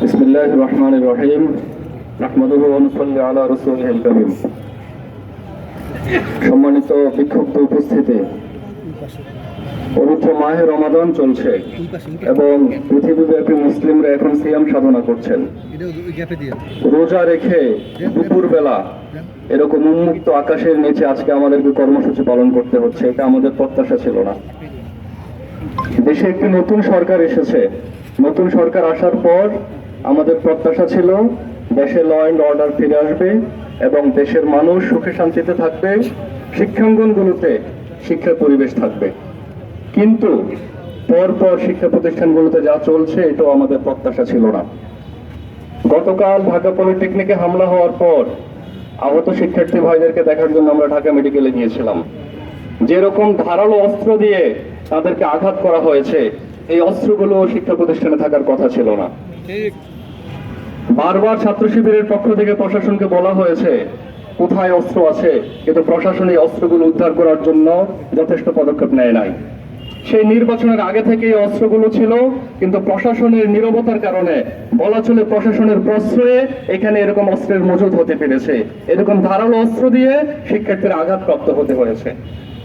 বিসমিল্লাহির রহমানির রহিম। নাহমাদুহু ওয়া নুসাল্লি আলা রাসূলিহিল কারীম। সম্মানিত বিক্ষুব্ধ উপস্থিতি, পবিত্র মাহে রমাদান চলছে এবং পৃথিবীব্যাপী মুসলিমরা এখন সিয়াম সাধনা করছেন। রোজা রেখে দুপুরবেলা এরকম উন্মুক্ত আকাশের নিচে আজকে আমাদেরকে কর্মসূচি পালন করতে হচ্ছে। এটা আমাদের প্রত্যাশা ছিল না। দেশে একটি নতুন সরকার এসেছে। নতুন সরকার আসার পর আমাদের প্রত্যাশা ছিল দেশে ল অ্যান্ড অর্ডার ফিরে আসবে এবং দেশের মানুষ সুখে শান্তিতে থাকবে, শিক্ষাঙ্গনগুলোতে শিক্ষার পরিবেশ থাকবে। কিন্তু পরপর শিক্ষা প্রতিষ্ঠানগুলোতে যা চলছে এটাও আমাদের প্রত্যাশা ছিল না। গতকাল ঢাকা পলিটেকনিকে হামলা হওয়ার পর আহত শিক্ষার্থী ভাইদেরকে দেখার জন্য আমরা ঢাকা মেডিকেলে গিয়েছিলাম। যেরকম ধারালো অস্ত্র দিয়ে তাদেরকে আঘাত করা হয়েছে, এই অস্ত্রগুলো শিক্ষা প্রতিষ্ঠানে থাকার কথা ছিল না। বারবার ছাত্র শিবিরের পক্ষ থেকে প্রশাসনকে বলা হয়েছে কোথায় অস্ত্র আছে, কিন্তু প্রশাসন এই অস্ত্রগুলো উদ্ধার করার জন্য যথেষ্ট পদক্ষেপ নেয় নাই। সেই নির্বাচনের আগে থেকে এই অস্ত্রগুলো ছিল, কিন্তু প্রশাসনের নীরবতার কারণে, বলা চলে প্রশাসনের প্রশ্রয়ে এখানে এরকম অস্ত্রের মজুদ হতে পেরেছে। এরকম ধারালো অস্ত্র দিয়ে শিক্ষার্থীরা আঘাতপ্রাপ্ত হতে হয়েছে।